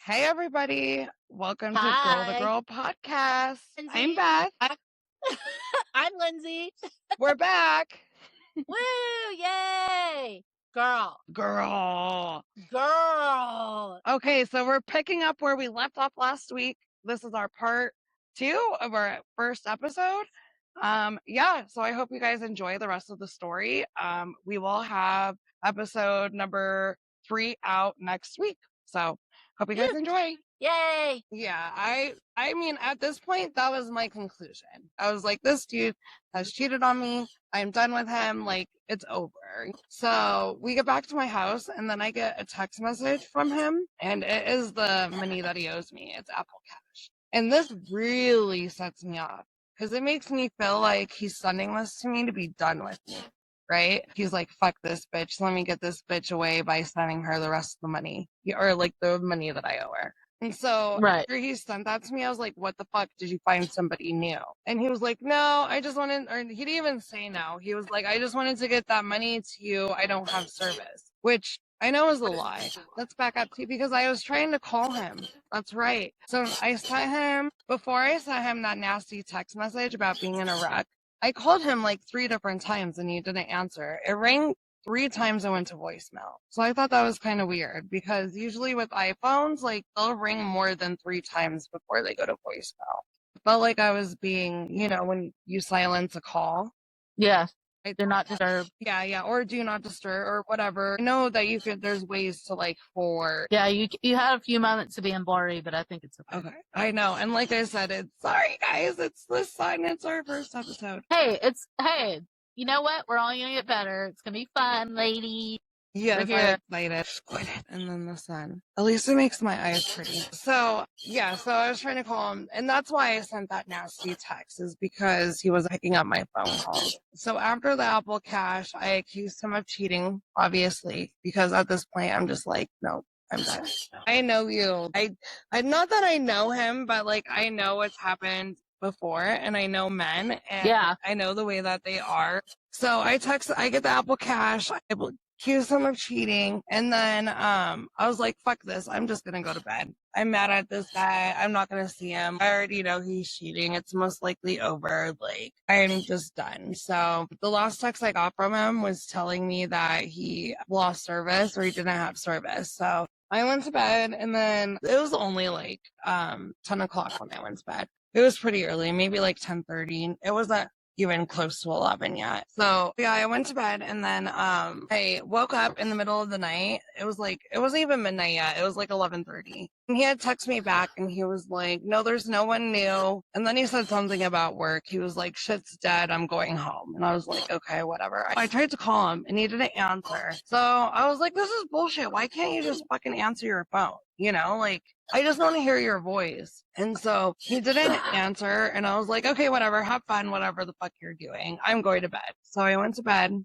Hey, everybody. Welcome to Girl to Hi, Girl podcast. I'm Lindsay. Beth. I'm Lindsay. We're back. Woo! Yay! Girl. Girl. Girl. Okay, so we're picking up where we left off last week. This is our part 2 of our first episode. So I hope you guys enjoy the rest of the story. We will have episode number 3 out next week. So hope you guys enjoy. Yay! Yeah, I mean, at this point, that was my conclusion. I was like, this dude has cheated on me. I'm done with him. Like, it's over. So we get back to my house, and then I get a text message from him, and it is the money that he owes me. It's Apple Cash. And this really sets me off because it makes me feel like he's sending this to me to be done with me. Right? He's like, fuck this bitch. Let me get this bitch away by sending her the rest of the money, or like the money that I owe her. And so Right. after he sent that to me, I was like, what the fuck? Did you find somebody new? And he was like, no, I just wanted, or he didn't even say no. He was like, I just wanted to get that money to you. I don't have service, which I know is a lie. Let's back up to because I was trying to call him. That's right. So before I sent him that nasty text message about being in a wreck, I called him like 3 different times and he didn't answer. It rang 3 times and went to voicemail. So I thought that was kind of weird because usually with iPhones, like they'll ring more than 3 times before they go to voicemail. It felt like I was being, when you silence a call. Yeah. Do not disturb. Yeah, or do not disturb or whatever. I know that there's ways to Yeah, you had a few moments to be in blurry, but I think it's okay. Okay, I know. And like I said, sorry guys, it's the sign. It's our first episode. Hey, you know what? We're all gonna get better. It's gonna be fun, lady. Yes, We're I excited. And then the sun. At least it makes my eyes pretty. So I was trying to call him, and that's why I sent that nasty text, is because he wasn't picking up my phone calls. So after the Apple Cash, I accused him of cheating, obviously, because at this point I'm just like, no, I'm done. I know you. I not that I know him, but like I know what's happened before, and I know men, and Yeah. I know the way that they are. So I get the Apple Cash. I accuse him of cheating, and then I was like, fuck this, I'm just gonna go to bed. I'm mad at this guy. I'm not gonna see him. I already know he's cheating. It's most likely over. Like, I'm just done. So the last text I got from him was telling me that he lost service or he didn't have service. So I went to bed, and then it was only like 10 o'clock when I went to bed. It was pretty early, maybe like 10:30. It wasn't even close to 11 yet. So yeah, I went to bed, and then I woke up in the middle of the night. It wasn't even midnight yet. It was like 11:30. And he had texted me back, and he was like, no, there's no one new. And then he said something about work. He was like, shit's dead, I'm going home. And I was like, okay, whatever. I tried to call him, and he didn't answer. So I was like, this is bullshit. Why can't you just fucking answer your phone? Like, I just want to hear your voice. And so he didn't answer, and I was like, okay, whatever, have fun, whatever the fuck you're doing. I'm going to bed. So I went to bed,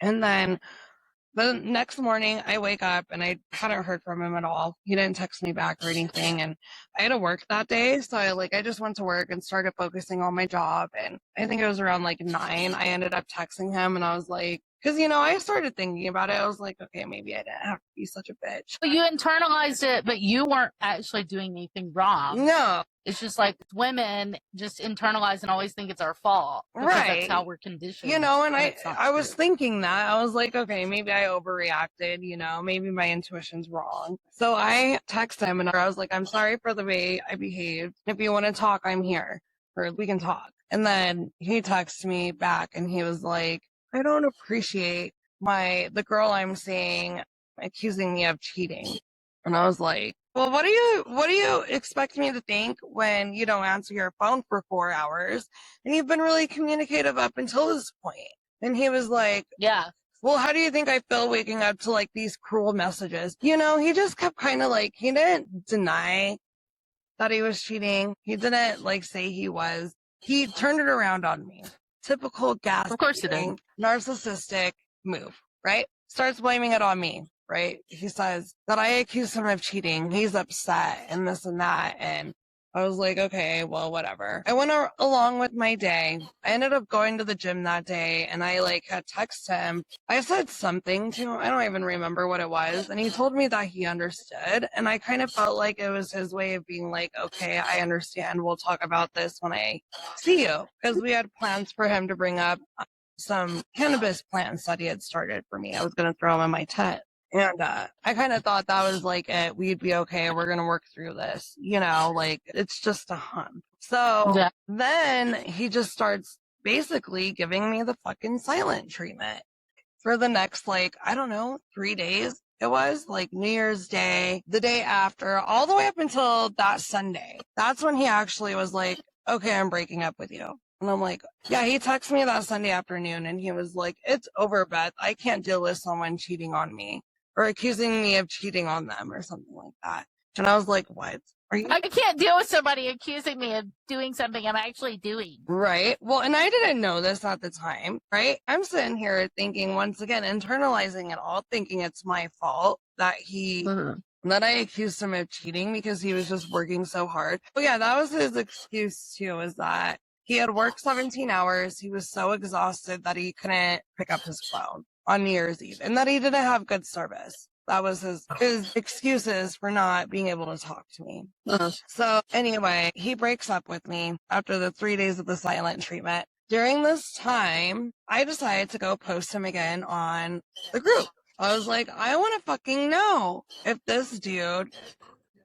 and then the next morning I wake up and I hadn't heard from him at all. He didn't text me back or anything, and I had to work that day. So I just went to work and started focusing on my job, and I think it was around like 9. I ended up texting him, and I was like, because, I started thinking about it. I was like, okay, maybe I didn't have to be such a bitch. But you internalized it, but you weren't actually doing anything wrong. No. It's just like women just internalize and always think it's our fault. Because Right. That's how we're conditioned. And I was thinking that. I was like, okay, maybe I overreacted, maybe my intuition's wrong. So I texted him, and I was like, I'm sorry for the way I behaved. If you want to talk, I'm here, or we can talk. And then he texted me back, and he was like, I don't appreciate the girl I'm seeing accusing me of cheating. And I was like, well, what do you expect me to think when you don't answer your phone for 4 hours and you've been really communicative up until this point? And he was like, yeah. Well, how do you think I feel waking up to like these cruel messages? He just kept kind of like, he didn't deny that he was cheating. He didn't like say he was. He turned it around on me. Typical gaslighting, Of course he did. Narcissistic move, right? Starts blaming it on me, right? He says that I accused him of cheating. He's upset and this and that. And I was like, okay, well, whatever. I went along with my day. I ended up going to the gym that day and I like had texted him. I said something to him. I don't even remember what it was. And he told me that he understood. And I kind of felt like it was his way of being like, okay, I understand. We'll talk about this when I see you. Because we had plans for him to bring up some cannabis plants that he had started for me. I was going to throw them in my tent. And I kind of thought that was like it. We'd be okay. We're going to work through this. You know, like it's just a hump. So then he just starts basically giving me the fucking silent treatment for the next, like, I don't know, 3 days. It was like New Year's Day, the day after, all the way up until that Sunday. That's when he actually was like, okay, I'm breaking up with you. And I'm like, yeah, he texted me that Sunday afternoon and he was like, it's over, Beth. I can't deal with someone cheating on me or accusing me of cheating on them or something like that. And I was like, what? I can't deal with somebody accusing me of doing something I'm actually doing. Right. Well, and I didn't know this at the time, right? I'm sitting here thinking, once again, internalizing it all, thinking it's my fault that that I accused him of cheating because he was just working so hard. But yeah, that was his excuse too, is that he had worked 17 hours. He was so exhausted that he couldn't pick up his phone on New Year's Eve and that he didn't have good service. That was his excuses for not being able to talk to me. So anyway, he breaks up with me after the 3 days of the silent treatment. During this time, I decided to go post him again on the group. I was like, I want to fucking know if this dude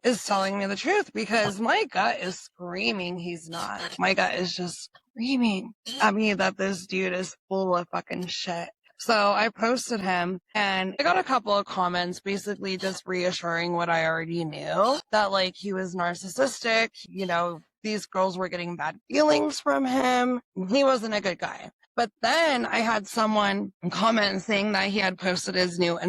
is telling me the truth because my gut is screaming he's not. My gut is just screaming at me that this dude is full of fucking shit. So I posted him and I got a couple of comments basically just reassuring what I already knew, that like he was narcissistic, you know, these girls were getting bad feelings from him. He wasn't a good guy. But then I had someone comment saying that he had posted his new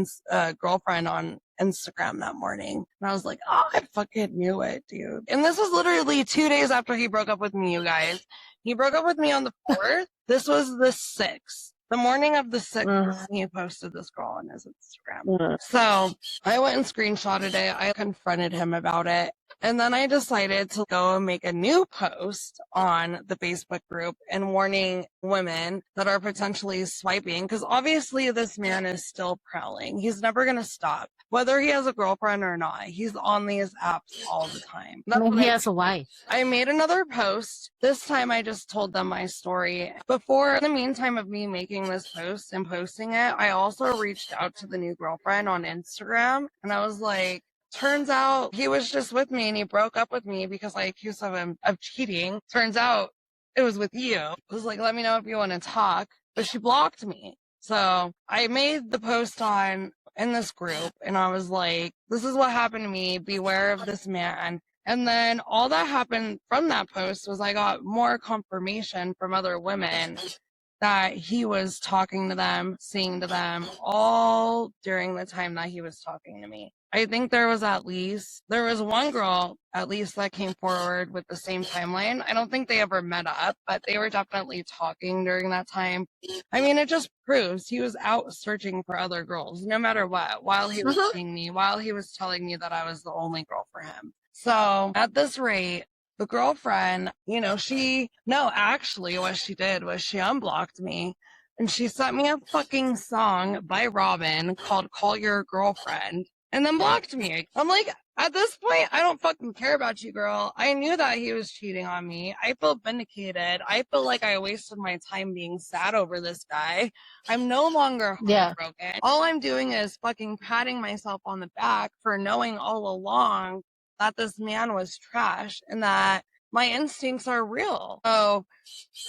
girlfriend on Instagram that morning. And I was like, oh, I fucking knew it, dude. And this was literally 2 days after he broke up with me, you guys. He broke up with me on the 4th. This was the 6th. The morning of the 6th, he posted this girl on his Instagram. So I went and screenshotted it. I confronted him about it. And then I decided to go and make a new post on the Facebook group and warning women that are potentially swiping, because obviously this man is still prowling. He's never going to stop. Whether he has a girlfriend or not, he's on these apps all the time. He has a wife. I made another post. This time I just told them my story. Before, in the meantime of me making this post and posting it, I also reached out to the new girlfriend on Instagram and I was like, turns out he was just with me and he broke up with me because I accused him of cheating. Turns out it was with you. I was like, let me know if you want to talk. But she blocked me. So I made the post in this group and I was like, this is what happened to me. Beware of this man. And then all that happened from that post was I got more confirmation from other women that he was talking to them, seeing to them all during the time that he was talking to me. I think there was one girl at least that came forward with the same timeline. I don't think they ever met up, but they were definitely talking during that time. I mean, it just proves he was out searching for other girls, no matter what, while he was seeing me, while he was telling me that I was the only girl for him. So at this rate, the girlfriend, actually what she did was she unblocked me and she sent me a fucking song by Robin called Call Your Girlfriend and then blocked me. I'm like, at this point, I don't fucking care about you, girl. I knew that he was cheating on me. I feel vindicated. I feel like I wasted my time being sad over this guy. I'm no longer heartbroken. All I'm doing is fucking patting myself on the back for knowing all along that this man was trash and that my instincts are real. So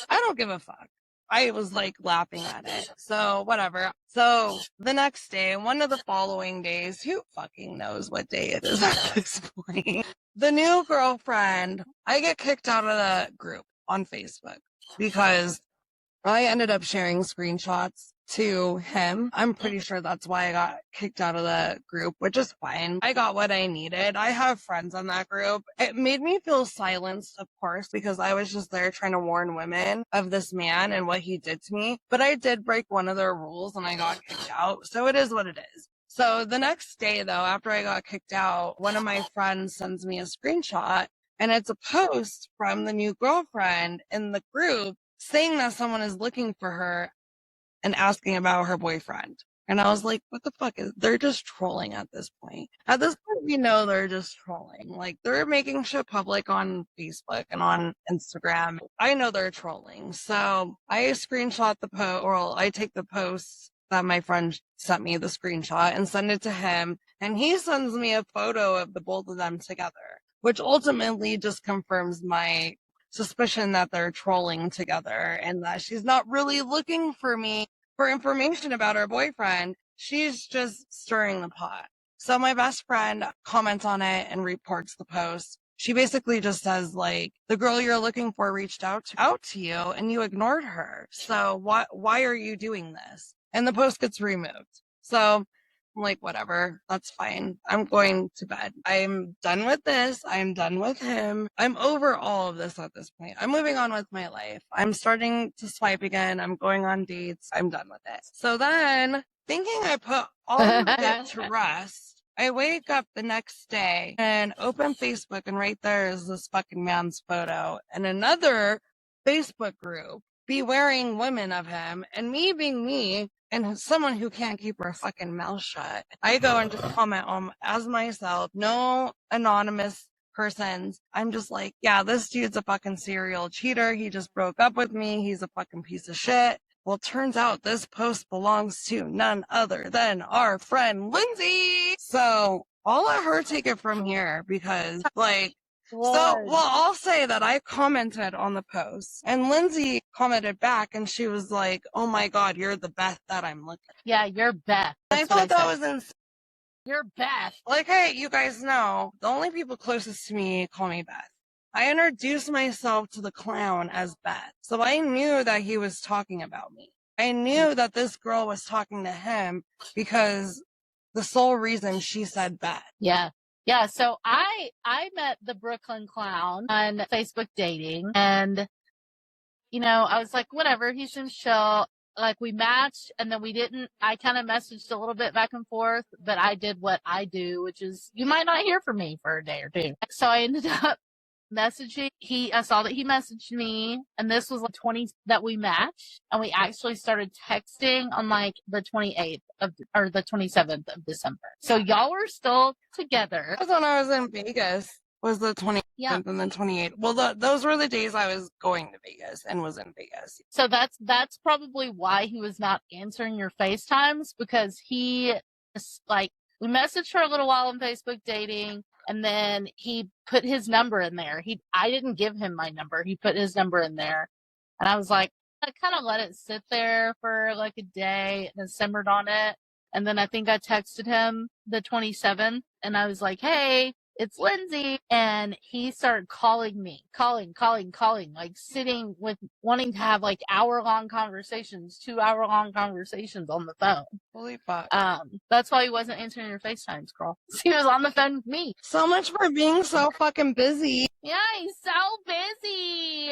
I don't give a fuck. I was like laughing at it. So whatever. So the next day, one of the following days, who fucking knows what day it is at this point? The new girlfriend, I get kicked out of the group on Facebook because I ended up sharing screenshots to him. I'm pretty sure that's why I got kicked out of the group, which is fine. I got what I needed. I have friends on that group. It made me feel silenced, of course, because I was just there trying to warn women of this man and what he did to me. But I did break one of their rules and I got kicked out. So it is what it is. So the next day, though, after I got kicked out, one of my friends sends me a screenshot And it's a post from the new girlfriend in the group saying that someone is looking for her and asking about her boyfriend. And I was like, what the fuck they're just trolling at this point. At this point, we know they're just trolling. Like, they're making shit public on Facebook and on Instagram. I know they're trolling. So I screenshot the post, or I take the post that my friend sent me the screenshot and send it to him. And he sends me a photo of the both of them together, which ultimately just confirms my suspicion that they're trolling together and that she's not really looking for me for information about her boyfriend. She's just stirring the pot. So my best friend comments on it and reports the post. She basically just says, like, the girl you're looking for reached out to you and you ignored her. So why are you doing this? And the post gets removed. So I'm like, whatever, that's fine. I'm going to bed. I'm done with this. I'm done with him. I'm over all of this at this point. I'm moving on with my life. I'm starting to swipe again. I'm going on dates. I'm done with it. So then, thinking I put all of it to rest, I wake up the next day and open Facebook, and right there is this fucking man's photo and another Facebook group bewaring women of him, and me being me, and someone who can't keep her fucking mouth shut, I go and just comment on as myself, no anonymous persons. I'm just like, yeah, this dude's a fucking serial cheater. He just broke up with me. He's a fucking piece of shit. Well, turns out this post belongs to none other than our friend Lindsay. So I'll let her take it from here because, like, I'll say that I commented on the post and Lindsay commented back and she was like, oh my God, you're the Beth that I'm looking at. Yeah, you're Beth. I thought that was insane. You're Beth. Like, hey, you guys know, the only people closest to me call me Beth. I introduced myself to the clown as Beth. So I knew that he was talking about me. I knew that this girl was talking to him because the sole reason she said Beth. Yeah. Yeah, so I met the Brooklyn clown on Facebook dating, and I was like, whatever, he seems chill. Like, we matched, and then we didn't. I kind of messaged a little bit back and forth, but I did what I do, which is you might not hear from me for a day or two. So I ended up messaging. I saw that he messaged me, and this was like 20 that we matched, and we actually started texting on like the 28th or the 27th of December. So y'all were still together. That was when I was in Vegas. Was the 27th and then 28th. Well, those were the days I was going to Vegas and was in Vegas. So that's probably why he was not answering your FaceTimes, because he, like, we messaged for a little while on Facebook dating, and then he put his number in there. I didn't give him my number. He put his number in there. And I was like, I kind of let it sit there for like a day and then simmered on it. And then I think I texted him the 27th and I was like, hey, it's Lindsay. And he started calling me, calling, like sitting with wanting to have like 2-hour-long conversations on the phone. Holy fuck. That's why he wasn't answering your FaceTimes, girl. He was on the phone with me. So much for being so fucking busy. Yeah, he's so busy.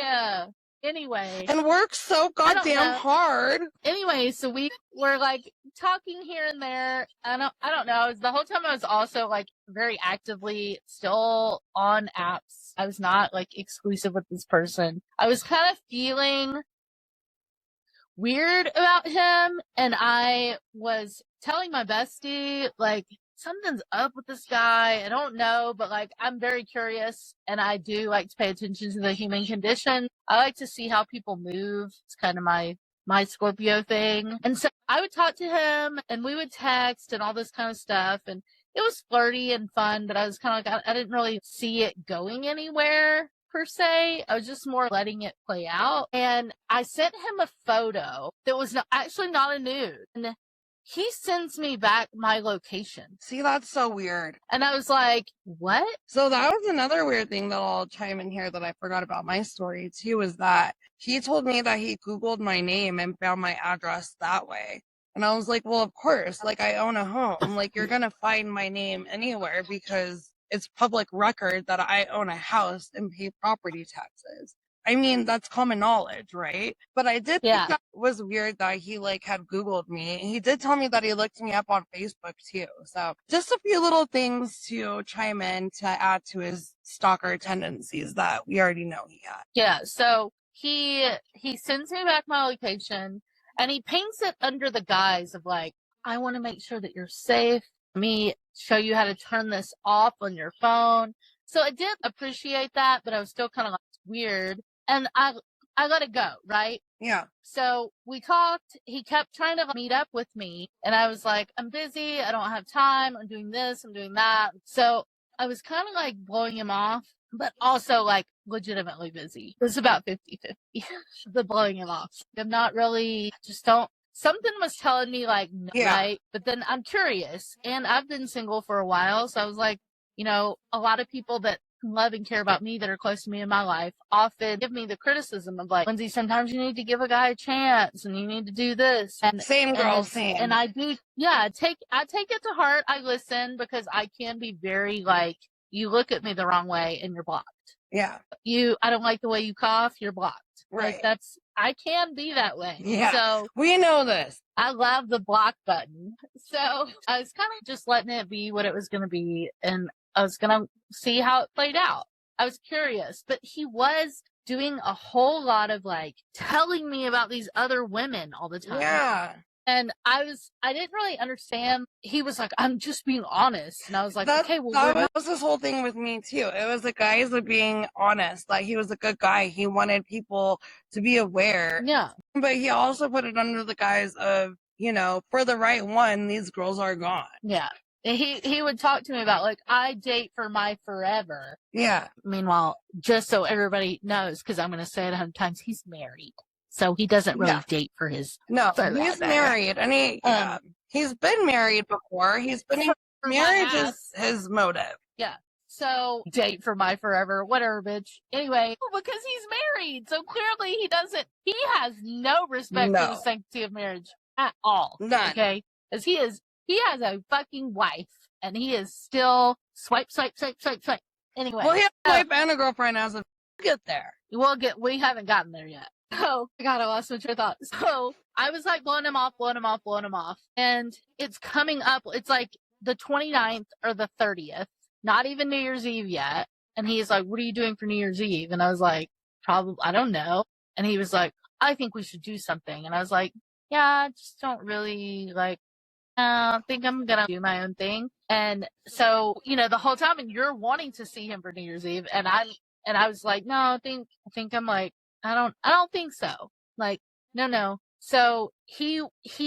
Anyway. And works so goddamn hard. Anyway, so we were like talking here and there. I don't know. The whole time I was also like very actively still on apps. I was not like exclusive with this person. I was kind of feeling weird about him, and I was telling my bestie, like, something's up with this guy. I don't know, but like, I'm very curious, and I do like to pay attention to the human condition. I like to see how people move. It's kind of my Scorpio thing. And so I would talk to him, and we would text and all this kind of stuff, and it was flirty and fun, but I was kind of like, I didn't really see it going anywhere per se. I was just more letting it play out. And I sent him a photo that was actually not a nude. And he sends me back my location. See, that's so weird. And I was like, what? So that was another weird thing that I'll chime in here that I forgot about my story too, was that he told me that he Googled my name and found my address that way. And I was like, well, of course, like, I own a home. Like, you're going to find my name anywhere because it's public record that I own a house and pay property taxes. I mean, that's common knowledge, right? But I did think that was weird that he like had Googled me. He did tell me that he looked me up on Facebook too. So just a few little things to chime in to add to his stalker tendencies that we already know he had. Yeah. So he sends me back my location and he paints it under the guise of like, I want to make sure that you're safe. Let me show you how to turn this off on your phone. So I did appreciate that, but I was still kind of like weird. And I let it go, right? Yeah. So we talked. He kept trying to meet up with me. And I was like, I'm busy. I don't have time. I'm doing this. I'm doing that. So I was kind of like blowing him off, but also like legitimately busy. It was about 50-50, the blowing him off. I'm not really, just don't. Something was telling me like, no, right? But then I'm curious and I've been single for a while. So I was like, you know, a lot of people that love and care about me that are close to me in my life often give me the criticism of like, Lindsay, sometimes you need to give a guy a chance and you need to do this. And same girl, same. And I do, I take it to heart. I listen because I can be very like, you look at me the wrong way and you're blocked. Yeah. I don't like the way you cough, you're blocked. Right. Like I can be that way. Yeah. So we know this. I love the block button. So I was kind of just letting it be what it was going to be. And I was going to see how it played out. I was curious, but he was doing a whole lot of like telling me about these other women all the time. Yeah. And I didn't really understand. He was like, I'm just being honest. And I was like, okay, well, that was this whole thing with me too. It was the guys being honest. Like he was a good guy. He wanted people to be aware. Yeah. But he also put it under the guise of, you know, for the right one, these girls are gone. Yeah. He would talk to me about like, I date for my forever. Yeah. Meanwhile, just so everybody knows, because I'm going to say it 100 times, he's married. So he doesn't really date for his forever. He's married. And he's been married before. He's been marriage is his motive. Yeah. So date for my forever, whatever, bitch. Anyway, because he's married. So clearly he has no respect for the sanctity of marriage at all. None. Okay. Because he has a fucking wife and he is still swipe. Anyway. Well, he has a wife and a girlfriend as of get there. We haven't gotten there yet. Oh, God, I lost my train of thought. So I was like blowing him off. And it's coming up. It's like the 29th or the 30th, not even New Year's Eve yet. And he's like, what are you doing for New Year's Eve? And I was like, probably, I don't know. And he was like, I think we should do something. And I was like, yeah, I just don't really like, I think I'm going to do my own thing. And so, you know, the whole time and you're wanting to see him for New Year's Eve. And I was like, no, I think I'm like, I don't think so. Like, no. So he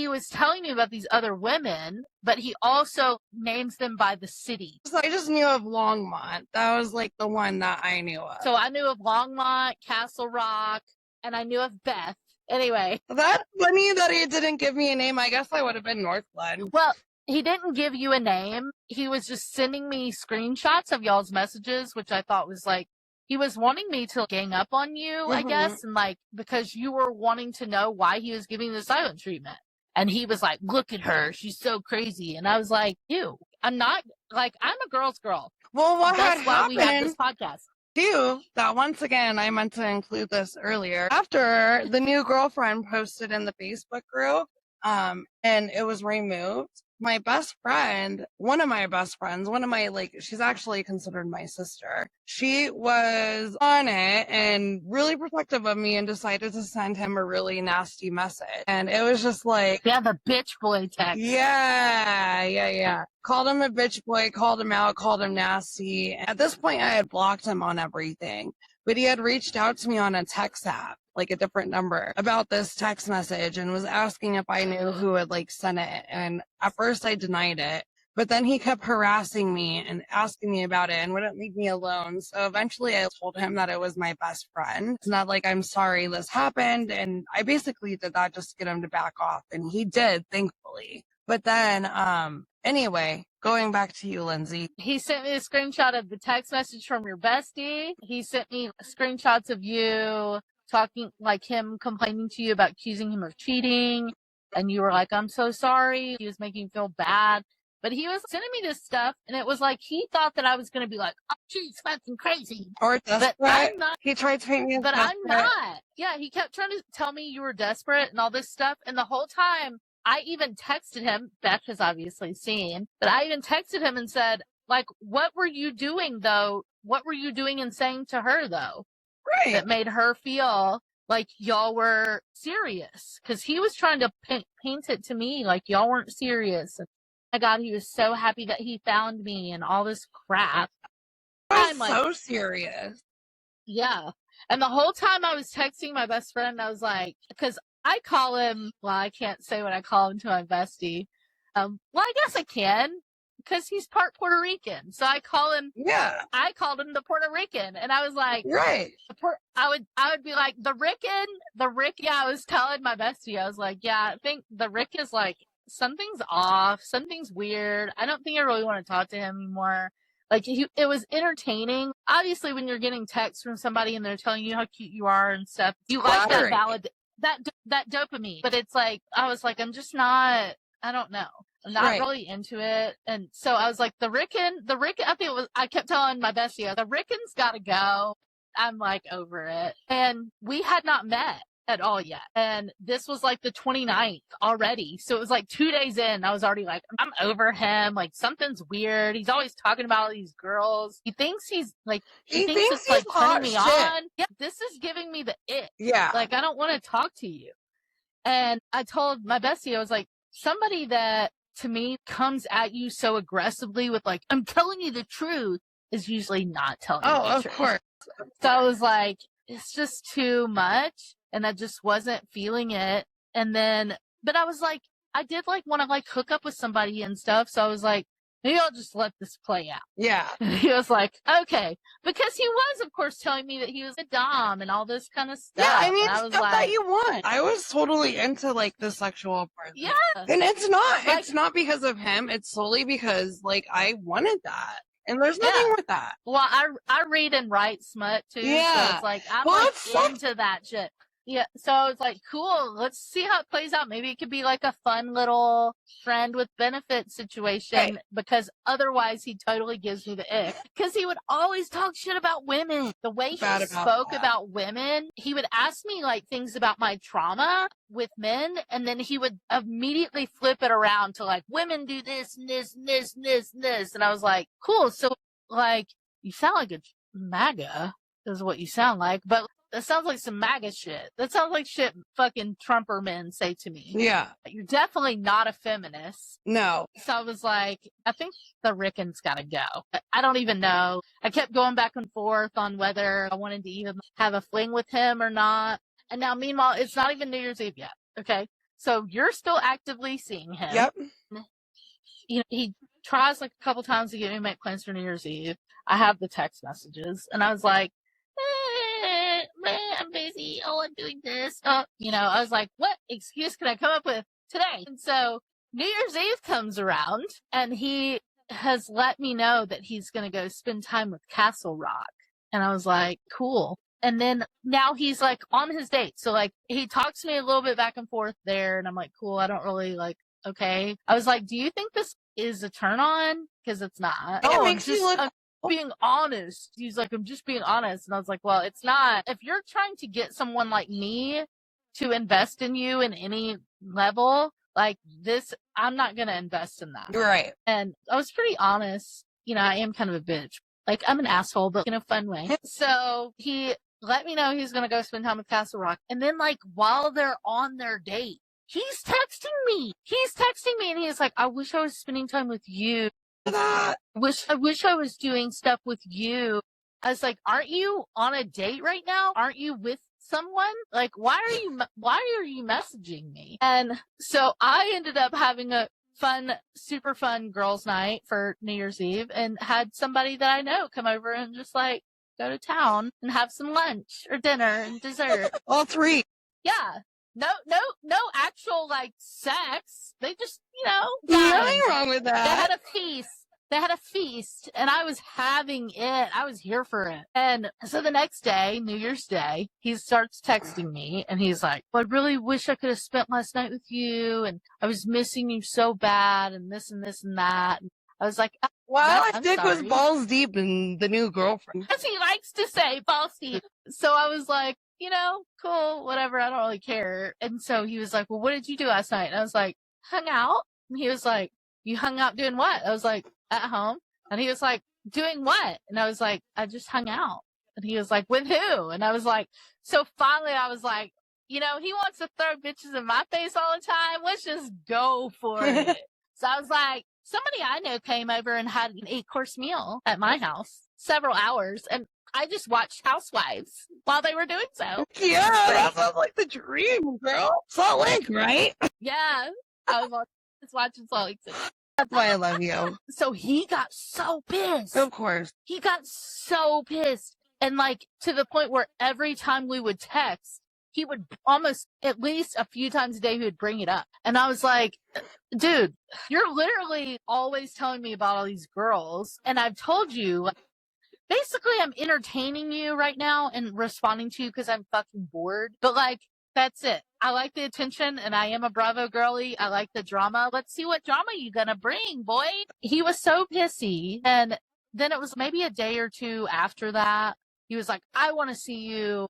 was telling me about these other women, but he also names them by the city. So I just knew of Longmont. That was like the one that I knew of. So I knew of Longmont, Castle Rock, and I knew of Beth. Anyway. That's funny that he didn't give me a name. I guess I would have been Northglen. Well, he didn't give you a name. He was just sending me screenshots of y'all's messages, which I thought was like, he was wanting me to gang up on you, I guess, and like, because you were wanting to know why he was giving the silent treatment. And he was like, look at her. She's so crazy. And I was like, ew, I'm not, like, I'm a girl's girl. Well, That's why we have this podcast. Too, that once again, I meant to include this earlier. After the new girlfriend posted in the Facebook group, and it was removed, my best friend, one of my, she's actually considered my sister. She was on it and really protective of me and decided to send him a really nasty message. And it was just like, yeah, the bitch boy text. Yeah. Called him a bitch boy, called him out, called him nasty. At this point, I had blocked him on everything. But he had reached out to me on a text app, like a different number, about this text message and was asking if I knew who had like sent it. And at first I denied it, but then he kept harassing me and asking me about it and wouldn't leave me alone. So eventually I told him that it was my best friend. It's not like, I'm sorry this happened. And I basically did that just to get him to back off. And he did, thankfully. But then, anyway, going back to you, Lindsay. He sent me a screenshot of the text message from your bestie. He sent me screenshots of you talking, like him complaining to you about accusing him of cheating. And you were like, I'm so sorry. He was making you feel bad. But he was sending me this stuff, and it was like he thought that I was going to be like, oh, she's fucking crazy. Or desperate. But I'm not. He tried to paint me as But desperate. I'm not. Yeah, he kept trying to tell me you were desperate and all this stuff. And the whole time, I even texted him. Beth has obviously seen. But I even texted him and said, like, what were you doing, though? What were you doing and saying to her, though? Right. That made her feel like y'all were serious. Because he was trying to paint it to me like y'all weren't serious. And my God, he was so happy that he found me and all this crap. I'm like, so serious. Yeah. And the whole time I was texting my best friend, I was like, because I call him, well, I can't say what I call him to my bestie. Well, I guess I can, because he's part Puerto Rican. So I call him, I called him the Puerto Rican. And I was like, right. I would be like, the Rick, yeah, I was telling my bestie, I was like, yeah, I think the Rick is like, something's off, something's weird. I don't think I really want to talk to him anymore. Like, it was entertaining. Obviously, when you're getting texts from somebody and they're telling you how cute you are and stuff, you like that dopamine. But it's like, I was like, I'm just not, I don't know. I'm not really into it. And so I was like, the Ricken, I think it was, I kept telling my bestie, the Ricken's gotta go. I'm like over it. And we had not met at all yet. And this was like the 29th already. So it was like 2 days in, I was already like, I'm over him. Like, something's weird. He's always talking about all these girls. He thinks he's like, he thinks it's like turning me on. Yeah, this is giving me the ick. Yeah. Like, I don't want to talk to you. And I told my bestie, I was like, somebody that to me comes at you so aggressively with like, I'm telling you the truth, is usually not telling you the truth. Of course. So I was like, it's just too much. And I just wasn't feeling it. And then, but I was like, I did like want to like hook up with somebody and stuff. So I was like, maybe I'll just let this play out. Yeah. And he was like, okay. Because he was, of course, telling me that he was a dom and all this kind of stuff. Yeah, I mean, and I was stuff like, that you want. I was totally into like the sexual part. Yeah. And it's not, like, it's not because of him. It's solely because like I wanted that. And there's nothing with that. Well, I read and write smut too. Yeah. So it's like, I'm like into that shit. Yeah, so I was like, cool, let's see how it plays out. Maybe it could be like a fun little friend with benefit situation, because otherwise he totally gives me the ick. Because he would always talk shit about women. The way he spoke about women, he would ask me like things about my trauma with men, and then he would immediately flip it around to like, women do this and this and this and this and this. And I was like, cool, so like, you sound like a MAGA, is what you sound like, but that sounds like some MAGA shit. That sounds like shit fucking Trumper men say to me. Yeah. You're definitely not a feminist. No. So I was like, I think the Ricken's gotta go. I don't even know. I kept going back and forth on whether I wanted to even have a fling with him or not. And now, meanwhile, it's not even New Year's Eve yet. Okay. So you're still actively seeing him. Yep. You know, he tries like a couple times to get me to make plans for New Year's Eve. I have the text messages. And I was like, man, I'm busy. Oh, I'm doing this. You know, I was like, what excuse can I come up with today? And so New Year's Eve comes around and he has let me know that he's going to go spend time with Castle Rock. And I was like, cool. And then now he's like on his date. So like he talks to me a little bit back and forth there. And I'm like, cool. I don't really like, okay. I was like, do you think this is a turn on? Because it's not. It makes you look being honest. He's like, I'm just being honest. And I was like, well, it's not. If you're trying to get someone like me to invest in you in any level like this, I'm not going to invest in that. Right. And I was pretty honest. You know, I am kind of a bitch. Like, I'm an asshole, but in a fun way. So he let me know he's going to go spend time with Castle Rock. And then like while they're on their date, he's texting me. And he's like, I wish I was spending time with you. I wish I was doing stuff with you. I was like, aren't you on a date right now? Aren't you with someone? Like, why are you messaging me? And so I ended up having a super fun girls' night for New Year's Eve and had somebody that I know come over and just like go to town and have some lunch or dinner and dessert. All three. Yeah. No actual like sex. They just, you know, nothing wrong with that. They had a feast. They had a feast, and I was having it. I was here for it. And so the next day, New Year's Day, he starts texting me, and he's like, I really wish I could have spent last night with you, and I was missing you so bad, and this and this and that. And I was like, well, I'm Dick was sorry. balls deep in the new girlfriend. As he likes to say, balls deep. So I was like, cool, whatever, I don't really care. And so he was like, well, what did you do last night? And I was like, hung out. And he was like, you hung out doing what? I was like, at home. And he was like, doing what? And I was like, I just hung out. And he was like, with who? And I was like, so finally I was like, he wants to throw bitches in my face all the time. Let's just go for it. So I was like, somebody I know came over and had an 8-course meal at my house, several hours. And I just watched Housewives while they were doing so. Yeah, that sounds like the dream, girl. Salt Lake, right? Yeah. I was watching Salt Lake City. That's why I love you. So he got so pissed. Of course. He got so pissed. And like to the point where every time we would text, he would almost at least a few times a day, he would bring it up. And I was like, dude, you're literally always telling me about all these girls. And I've told you, basically, I'm entertaining you right now and responding to you because I'm fucking bored. But like, that's it. I like the attention and I am a Bravo girly. I like the drama. Let's see what drama you gonna bring, boy. He was so pissy. And then it was maybe a day or two after that. He was like, I want to see you.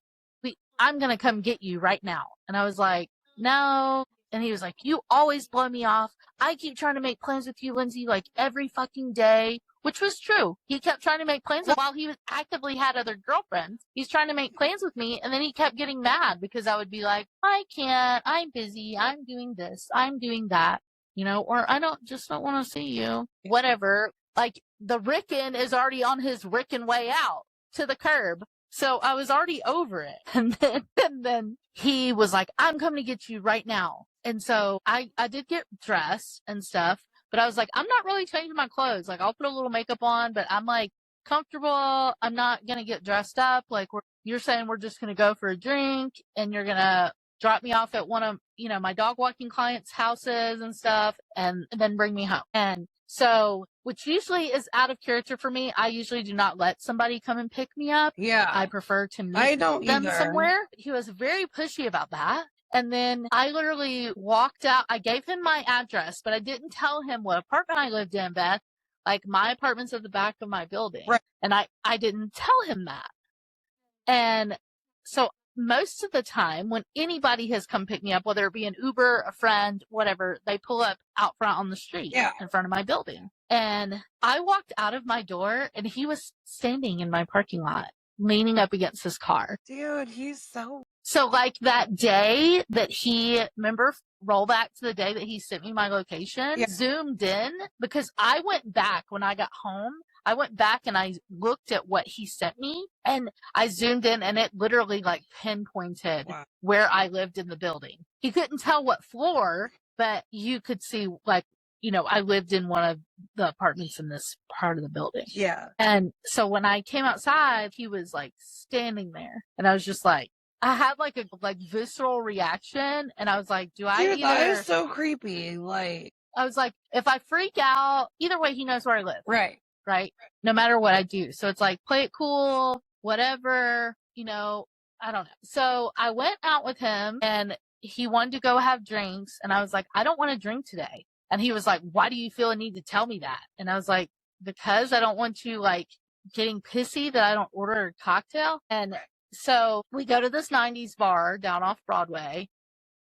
I'm going to come get you right now. And I was like, no. And he was like, you always blow me off. I keep trying to make plans with you, Lindsay, like every fucking day, which was true. He kept trying to make plans while he was actively had other girlfriends. He's trying to make plans with me. And then he kept getting mad because I would be like, I can't, I'm busy. I'm doing this. I'm doing that, or I don't want to see you, whatever. Like the Rickon is already on his Rickon way out to the curb. So I was already over it. And then he was like, I'm coming to get you right now. And so I did get dressed and stuff, but I was like, I'm not really changing my clothes. Like I'll put a little makeup on, but I'm like comfortable. I'm not going to get dressed up. Like you're saying we're just going to go for a drink and you're going to drop me off at one of, my dog walking clients' houses and stuff and then bring me home. And so, which usually is out of character for me. I usually do not let somebody come and pick me up. Yeah. I prefer to meet them somewhere. He was very pushy about that. And then I literally walked out. I gave him my address, but I didn't tell him what apartment I lived in, Beth. Like my apartment's at the back of my building. Right. And I didn't tell him that. And so most of the time when anybody has come pick me up, whether it be an Uber, a friend, whatever, they pull up out front on the street in front of my building. And I walked out of my door and he was standing in my parking lot, leaning up against his car. Dude, he's so like that day that remember, roll back to the day that he sent me my location, zoomed in because I went back when I got home. I went back and I looked at what he sent me and I zoomed in and it literally like pinpointed where I lived in the building. He couldn't tell what floor, but you could see like, I lived in one of the apartments in this part of the building. Yeah. And so when I came outside, he was like standing there and I was just like, I had like a visceral reaction and I was like, Dude, that is so creepy. Like, I was like, if I freak out, either way, he knows where I live. Right. No matter what I do. So it's like, play it cool, whatever, I don't know. So I went out with him and he wanted to go have drinks. And I was like, I don't want to drink today. And he was like, why do you feel a need to tell me that? And I was like, because I don't want you like getting pissy that I don't order a cocktail. And so we go to this 90s bar down off Broadway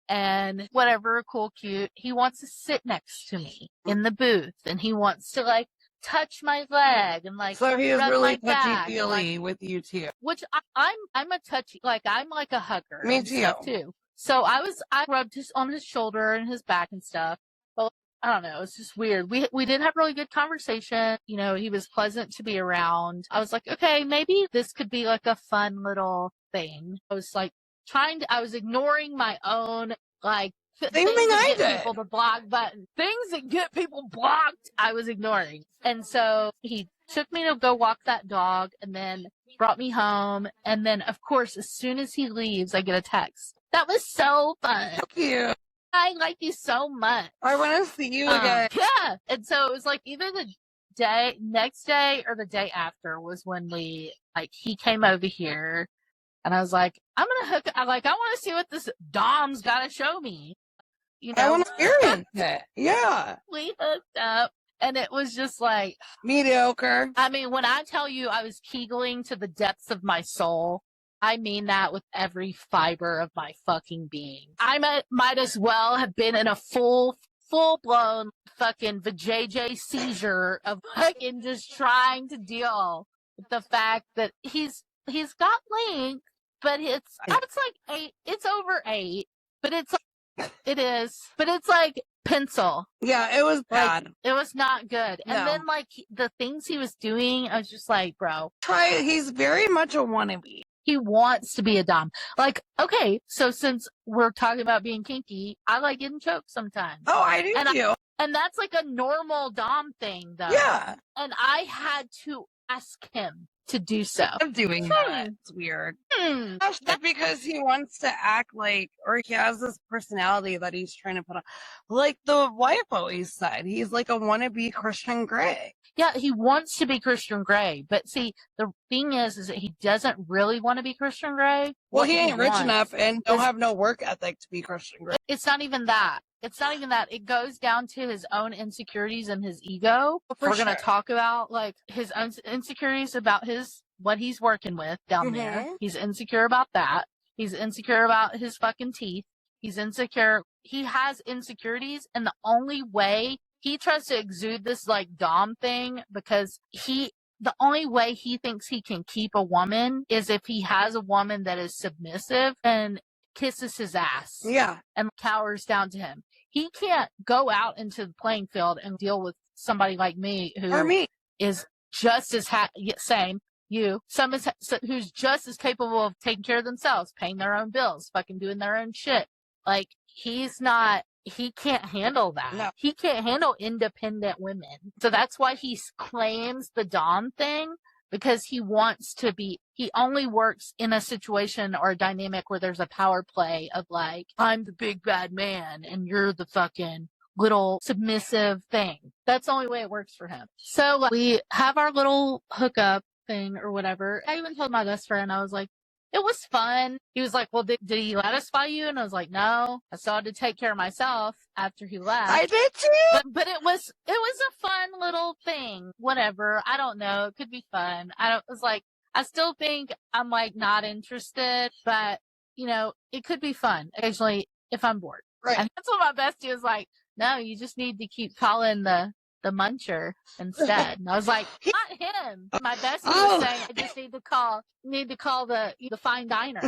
and whatever, cool, cute. He wants to sit next to me in the booth and he wants to like touch my leg and like so he is really touchy-feely with you too, which I'm a touchy, like I'm like a hugger. Me too. So I rubbed on his shoulder and his back and stuff, but I don't know, it's just weird. We did have really good conversation. He was pleasant to be around. I was like, okay, maybe this could be like a fun little thing. I was like I was ignoring my own like Same thing I did. People to block button. Things that get people blocked, I was ignoring. And so he took me to go walk that dog and then brought me home. And then, of course, as soon as he leaves, I get a text. That was so fun. Thank you. I like you so much. I want to see you again. Yeah. And so it was like either the next day or the day after was when he came over here, and I was like, I want to see what this Dom's got to show me. I want to experience it. Yeah. We hooked up, and it was just like mediocre. I mean, when I tell you I was keegling to the depths of my soul, I mean that with every fiber of my fucking being. I might as well have been in a full-blown fucking vajayjay seizure of fucking just trying to deal with the fact that he's got length, but it's like 8. It's over 8, but it is, but it's like pencil. Yeah, it was bad. Like, it was not good. No. And then like the things he was doing, I was just like, bro. He's very much a wannabe. He wants to be a dom. Like, okay, so since we're talking about being kinky, I like getting choked sometimes. Oh, I do too. And that's like a normal dom thing, though. Yeah. And I had to ask him to do so. I'm doing that. It's weird. That's because he wants to act like, or he has this personality that he's trying to put on. Like the wife always said, he's like a wannabe Christian Grey. Yeah, he wants to be Christian Grey, but see, the thing is that he doesn't really want to be Christian Grey. Well, he ain't rich enough and don't have no work ethic to be Christian Grey. It's not even that. It goes down to his own insecurities and his ego. We're going to talk about like his own insecurities about what he's working with down there. He's insecure about that. He's insecure about his fucking teeth. He's insecure. He has insecurities, and the only way he tries to exude this like dom thing because the only way he thinks he can keep a woman is if he has a woman that is submissive and kisses his ass. Yeah. And cowers down to him. He can't go out into the playing field and deal with somebody like me is just as who's just as capable of taking care of themselves, paying their own bills, fucking doing their own shit. Like, he can't handle that. No. He can't handle independent women. So that's why he claims the dom thing, because he only works in a situation or a dynamic where there's a power play of like, I'm the big bad man and you're the fucking little submissive thing. That's the only way it works for him. So we have our little hookup thing or whatever. I even told my best friend, I was like, it was fun. He was like, well, did he satisfy you? And I was like, no, I still had to take care of myself after he left. I did too. But it was a fun little thing. Whatever. I don't know. It could be fun. I still think I'm like not interested, but it could be fun occasionally if I'm bored. Right. And that's what my bestie was like, no, you just need to keep calling the muncher instead. And I was like, not him. My bestie was saying I just need to call the fine diner.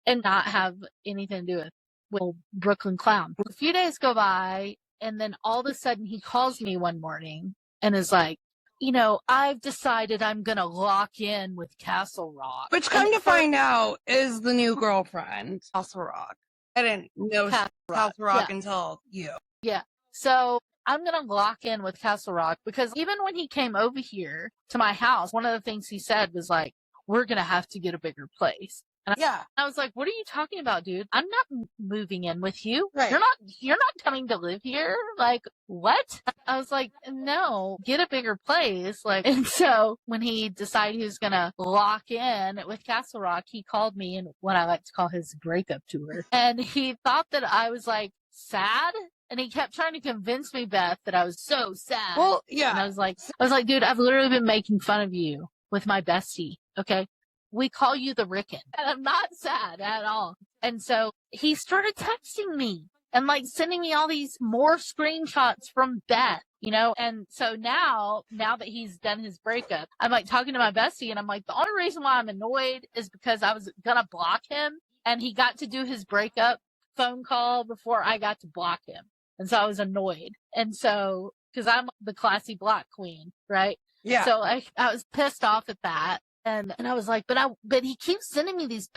And not have anything to do with Brooklyn clown. A few days go by, and then all of a sudden he calls me one morning and is like, I've decided I'm going to lock in with Castle Rock. Which, come to find out, is the new girlfriend, Castle Rock. I didn't know Castle Rock until you. Yeah. So I'm going to lock in with Castle Rock because even when he came over here to my house, one of the things he said was like, we're going to have to get a bigger place. And I was like, what are you talking about, dude? I'm not moving in with you. Right. You're not coming to live here. Like, what? I was like, no, get a bigger place. Like, and so when he decided he was going to lock in with Castle Rock, he called me in what I like to call his breakup tour. And he thought that I was like sad. And he kept trying to convince me, Beth, that I was so sad. Well, yeah. And I was like, dude, I've literally been making fun of you with my bestie. Okay. We call you the Rickon. And I'm not sad at all. And so he started texting me and like sending me all these more screenshots from Beth, And so now that he's done his breakup, I'm like talking to my bestie and I'm like, the only reason why I'm annoyed is because I was going to block him and he got to do his breakup phone call before I got to block him. And so I was annoyed. And so, cause I'm the classy block queen, right? Yeah. So I was pissed off at that. And I was like, but he keeps sending me these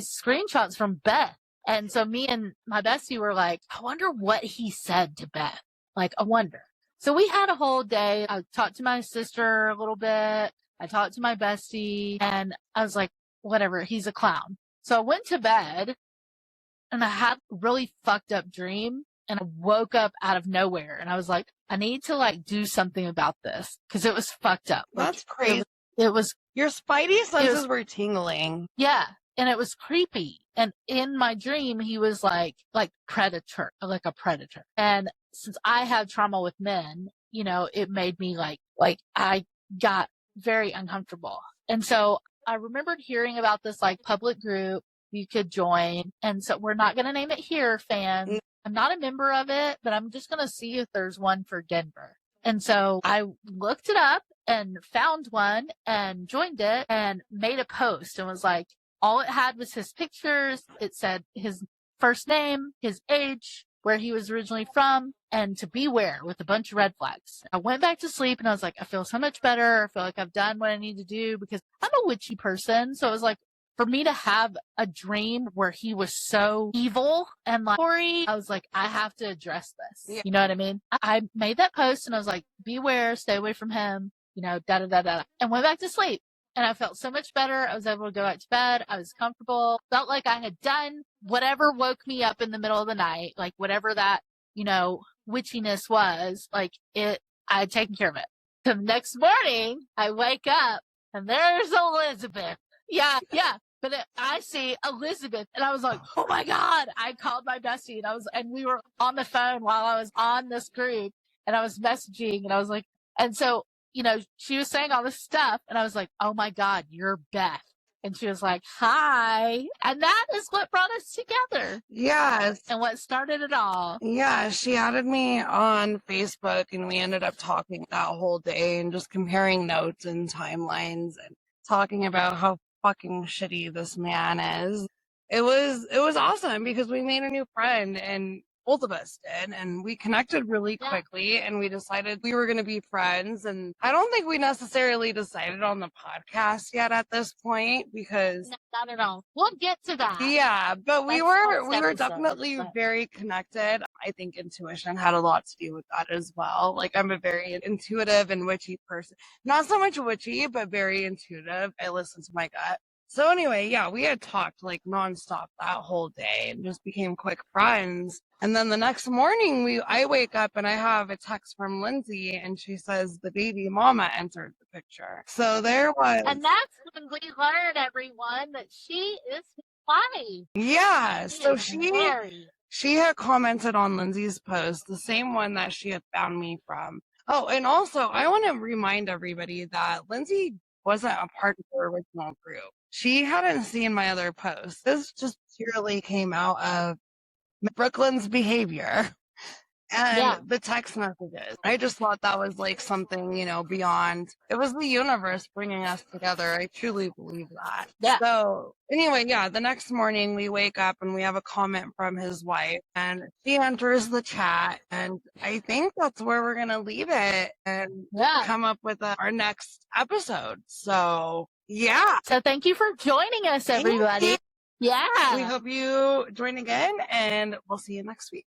screenshots from Beth. And so me and my bestie were like, I wonder what he said to Beth. Like, I wonder. So we had a whole day. I talked to my sister a little bit. I talked to my bestie and I was like, whatever, he's a clown. So I went to bed and I had a really fucked up dream and I woke up out of nowhere and I was like, I need to like do something about this because it was fucked up. Like, That's crazy. It was Your spidey senses were tingling. Yeah. And it was creepy. And in my dream, he was like predator, like a predator. And since I have trauma with men, you know, it made me like I got very uncomfortable. And so I remembered hearing about this like public group you could join. And so we're not going to name it here, fans. I'm not a member of it, but I'm just going to see if there's one for Denver. And so I looked it up and found one and joined it and made a post and was like, all it had was his pictures. It said his first name, his age, where he was originally from, and to beware with a bunch of red flags. I went back to sleep and I was like, I feel so much better. I feel like I've done what I need to do because I'm a witchy person. So it was like, for me to have a dream where he was so evil and like, I was like, I have to address this. Yeah. You know what I mean? I made that post and I was like, beware, stay away from him, you know, and went back to sleep. And I felt so much better. I was able to go back to bed. I was comfortable. Felt like I had done whatever woke me up in the middle of the night, like whatever that, you know, witchiness was, like I had taken care of it. The next morning, I wake up and there's Elizabeth. Yeah. But I see Elizabeth and I was like, oh my God. I called my bestie and we were on the phone while I was on this group and I was messaging and I was like, and so, you know, she was saying all this stuff and I was like, oh my God, you're Beth. And she was like, hi. And that is what brought us together. Yes. And what started it all. Yeah, she added me on Facebook and we ended up talking that whole day and just comparing notes and timelines and talking about how fucking shitty this man is. It was awesome because we made a new friend and both of us did, and we connected really quickly and we decided we were going to be friends. And I don't think we necessarily decided on the podcast yet at this point because not at all. We'll get to that. Yeah, but we were definitely very connected. I think intuition had a lot to do with that as well. Like I'm a very intuitive and witchy person. Not so much witchy, but very intuitive. I listen to my gut. So anyway, yeah, we had talked like nonstop that whole day and just became quick friends. And then the next morning I wake up and I have a text from Lindsay and she says the baby mama entered the picture. So there was. And that's when we learned, everyone, that she is funny. Yeah. So she had commented on Lindsay's post, the same one that she had found me from. Oh, and also I want to remind everybody that Lindsay wasn't a part of the original group. She hadn't seen my other posts. This just purely came out of Brooklyn's behavior and the text messages. I just thought that was like something, you know, beyond. It was the universe bringing us together. I truly believe that. Yeah. So anyway, the next morning we wake up and we have a comment from his wife and she enters the chat. And I think that's where we're going to leave it and come up with our next episode. So So thank you for joining us, everybody. Yeah. We hope you join again and we'll see you next week.